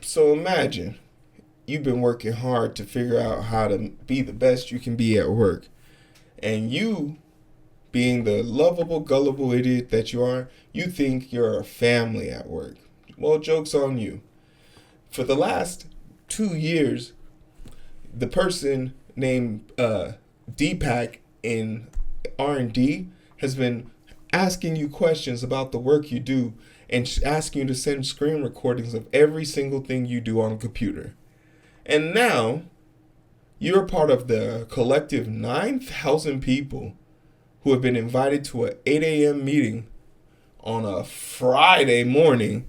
So imagine you've been working hard to figure out how to be the best you can be at work. And you, being the lovable, gullible idiot that you are, you think you're a family at work. Well, joke's on you. For the last 2 years, the person named Deepak in R&D has been asking you questions about the work you do and asking you to send screen recordings of every single thing you do on a computer. And now, you're part of the collective 9,000 people who have been invited to an 8 a.m. meeting on a Friday morning.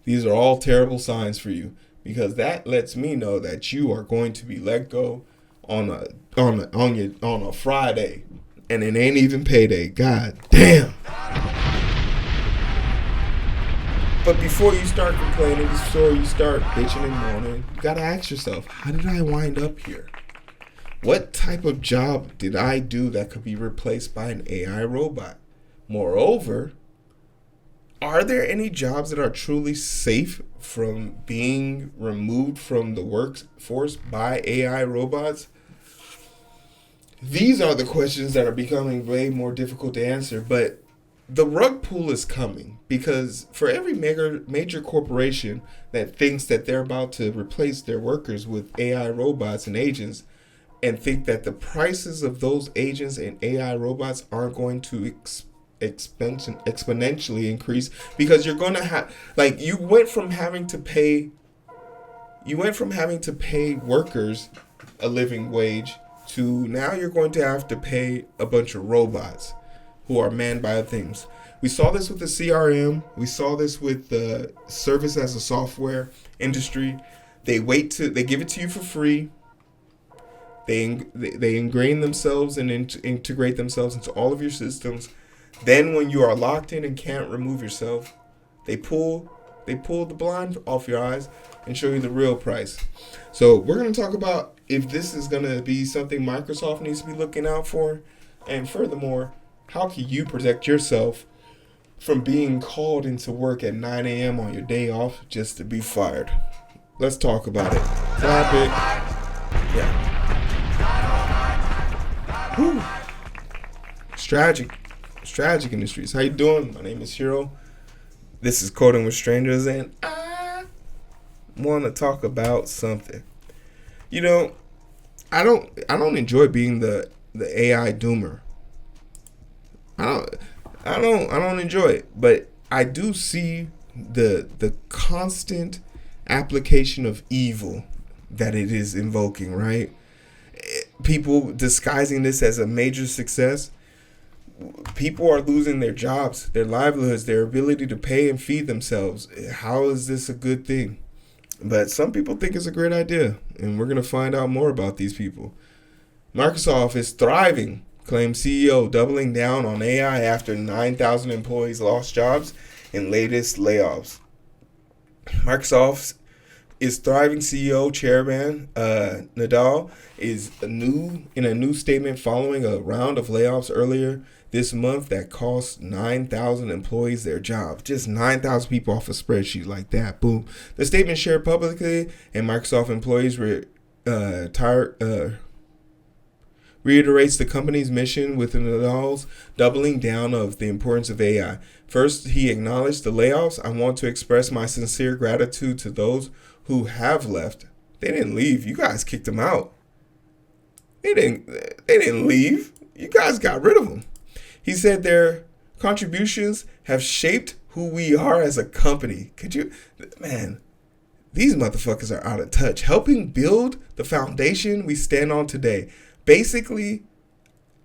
These are all terrible signs for you, because that lets me know that you are going to be let go on a Friday, and it ain't even payday. God damn. But before you start complaining, before you start bitching and moaning, you gotta ask yourself, how did I wind up here? What type of job did I do that could be replaced by an AI robot? Moreover, are there any jobs that are truly safe from being removed from the workforce by AI robots? These are the questions that are becoming way more difficult to answer, but the rug pull is coming, because for every major corporation that thinks that they're about to replace their workers with AI robots and agents, and think that the prices of those agents and AI robots aren't going to exponentially increase, because you're going to have, like, you went from having to pay workers a living wage to now you're going to have to pay a bunch of robots who are manned by things. We saw this with the CRM. We saw this with the service as a software industry. They give it to you for free. They ingrain themselves and integrate themselves into all of your systems. Then when you are locked in and can't remove yourself, they pull the blind off your eyes and show you the real price. So we're going to talk about if this is going to be something Microsoft needs to be looking out for. And furthermore, how can you protect yourself from being called into work at 9 a.m. on your day off just to be fired? Let's talk about it. Clap it. Yeah. Whew. It's tragic. It's tragic industries. How you doing? My name is Hiro. This is Coding with Strangers, and I want to talk about something. You know, I don't enjoy being the AI doomer. I don't enjoy it, but I do see the constant application of evil that it is invoking, right? People disguising this as a major success. People are losing their jobs, their livelihoods, their ability to pay and feed themselves. How is this a good thing? But some people think it's a great idea, and we're going to find out more about these people. Microsoft is thriving, claims CEO, doubling down on AI after 9,000 employees lost jobs in latest layoffs. Microsoft is thriving CEO chairman Nadella is in a new statement following a round of layoffs earlier this month that cost 9,000 employees their jobs. Just 9,000 people off a spreadsheet like that. Boom. The statement shared publicly, and Microsoft employees reiterates the company's mission with Nadella's doubling down of the importance of AI. First, he acknowledged the layoffs. I want to express my sincere gratitude to those who have left. They didn't leave. You guys kicked them out. They didn't leave. You guys got rid of them. He said their contributions have shaped who we are as a company. Man, these motherfuckers are out of touch. Helping build the foundation we stand on today. Basically,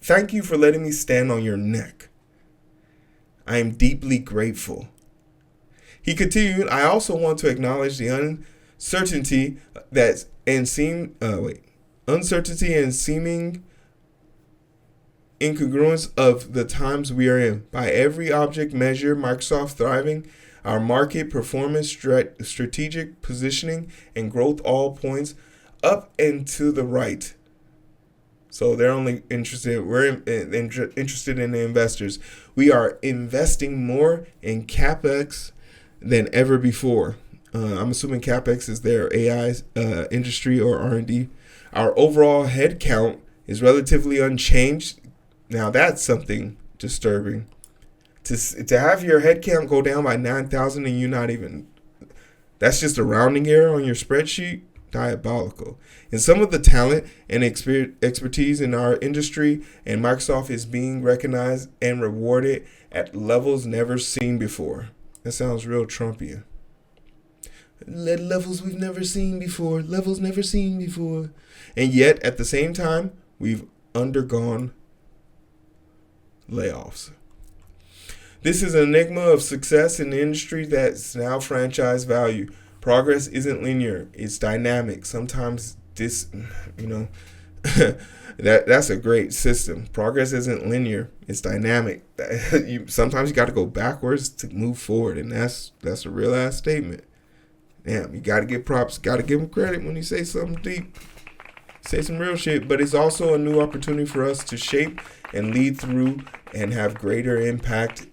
thank you for letting me stand on your neck. I am deeply grateful. He continued, I also want to acknowledge the uncertainty and seeming incongruence of the times we are in. By every object measure, Microsoft thriving, our market performance, strategic positioning, and growth all points up and to the right. So they're only interested. We're interested in the investors. We are investing more in CapEx than ever before. I'm assuming CapEx is their AI industry or R&D. Our overall headcount is relatively unchanged. Now that's something disturbing. To have your headcount go down by 9,000 and you not even, that's just a rounding error on your spreadsheet. Diabolical. And some of the talent and expertise in our industry and Microsoft is being recognized and rewarded at levels never seen before. That sounds real Trumpian. Levels we've never seen before. Levels never seen before. And yet, at the same time, we've undergone layoffs. This is an enigma of success in the industry that's now franchise value. Progress isn't linear. It's dynamic. Sometimes that's a great system. Progress isn't linear. It's dynamic. Sometimes you got to go backwards to move forward, and that's a real ass statement. Damn, you got to give props. Got to give them credit when you say something deep. Say some real shit. But it's also a new opportunity for us to shape and lead through and have greater impact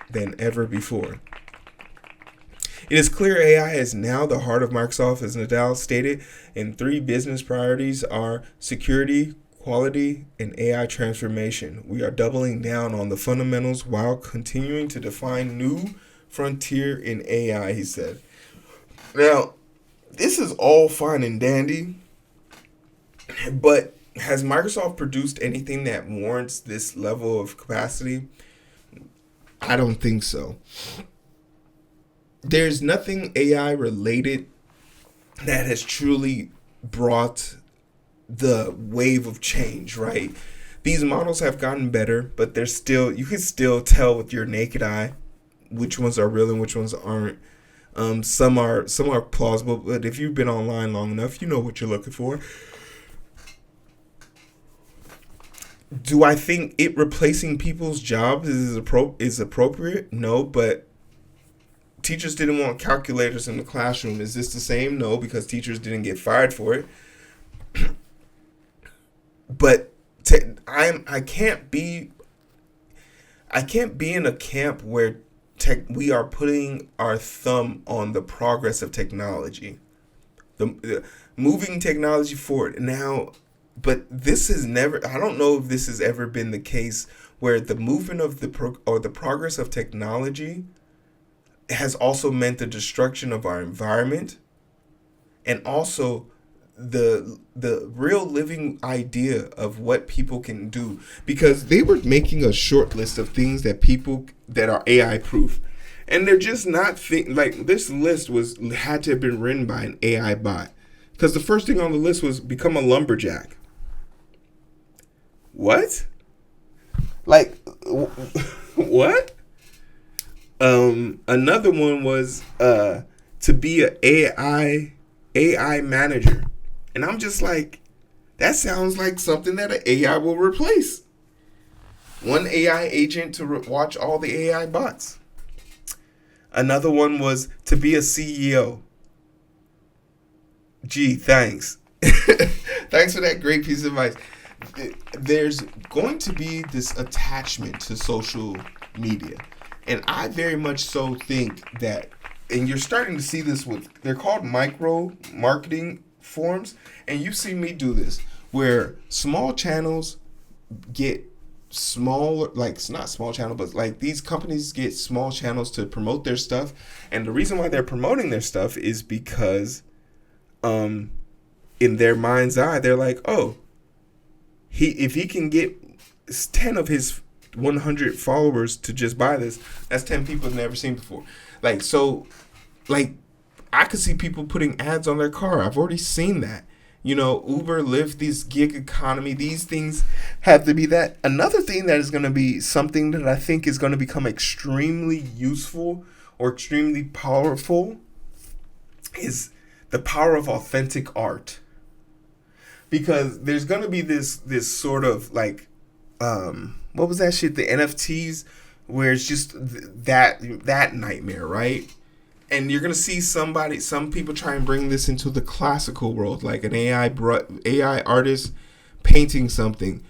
than ever before. It is clear AI is now the heart of Microsoft, as Nadella stated, and 3 business priorities are security, quality, and AI transformation. We are doubling down on the fundamentals while continuing to define new frontier in AI, he said. Now, this is all fine and dandy, but has Microsoft produced anything that warrants this level of capacity? I don't think so. There's nothing AI related that has truly brought the wave of change, right? These models have gotten better, but you can still tell with your naked eye which ones are real and which ones aren't. Some are plausible, but if you've been online long enough, you know what you're looking for. Do I think it replacing people's jobs is appropriate? No, but teachers didn't want calculators in the classroom. Is this the same? No, because teachers didn't get fired for it. But I can't be in a camp where we are putting our thumb on the progress of technology, the moving technology forward now. But this has never. I don't know if this has ever been the case where the movement of the progress of technology has also meant the destruction of our environment, and also the real living idea of what people can do. Because they were making a short list of things that are AI proof, and they're just not like this list had to have been written by an AI bot. Because the first thing on the list was become a lumberjack. What? Like, what? Another one was to be an AI manager. And I'm just like, that sounds like something that an AI will replace. One AI agent to watch all the AI bots. Another one was to be a CEO. Gee, thanks. Thanks for that great piece of advice. There's going to be this attachment to social media. And I very much so think that, and you're starting to see this they're called micro marketing forms. And you see me do this, where small channels get smaller, like it's not small channel, but like these companies get small channels to promote their stuff. And the reason why they're promoting their stuff is because in their mind's eye, they're like, oh, if he can get 10 of his 100 followers to just buy this, that's 10 people I've never seen before. Like, so, like, I could see people putting ads on their car. I've already seen that. You know, Uber, Lyft, these gig economy, these things have to be that. Another thing that is going to be something that I think is going to become extremely useful or extremely powerful is the power of authentic art. Because there's going to be this sort of like, what was that shit? The NFTs, where it's just that nightmare, right? And you're going to see some people try and bring this into the classical world, like an AI artist painting something.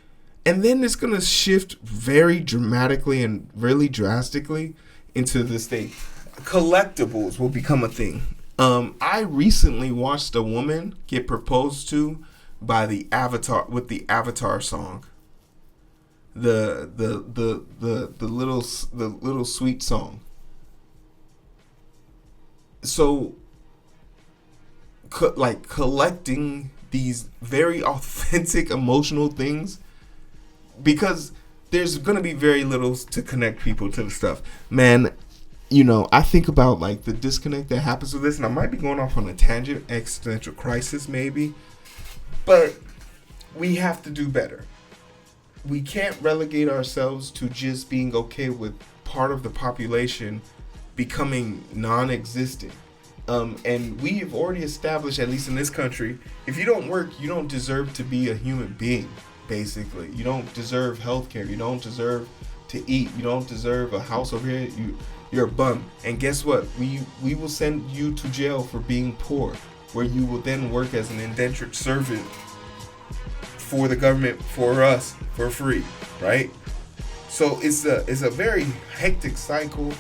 And then it's going to shift very dramatically and really drastically into this thing. Collectibles will become a thing. I recently watched a woman get proposed to by the Avatar with the Avatar song. The little sweet song. So like collecting these very authentic emotional things, because there's gonna be very little to connect people to the stuff, man. I think about like the disconnect that happens with this, and I might be going off on a tangent, existential crisis maybe, but we have to do better. We can't relegate ourselves to just being okay with part of the population becoming non-existent. And we have already established, at least in this country, if you don't work, you don't deserve to be a human being. Basically, you don't deserve healthcare. You don't deserve to eat. You don't deserve a house over here. You're a bum. And guess what? We will send you to jail for being poor, where you will then work as an indentured servant for the government, for us, for free, right? So it's a very hectic cycle.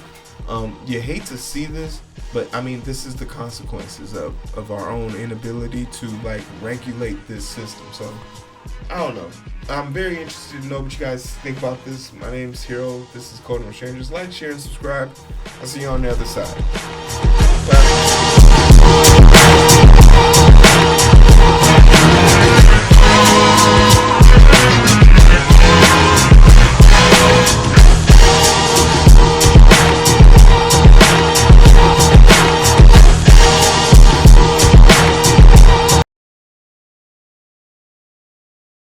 You hate to see this, but I mean, this is the consequences of our own inability to like regulate this system. So I don't know. I'm very interested to know what you guys think about this. My name is Hero. This is Coding with Strangers. Like, share, and subscribe. I'll see you on the other side. Bye.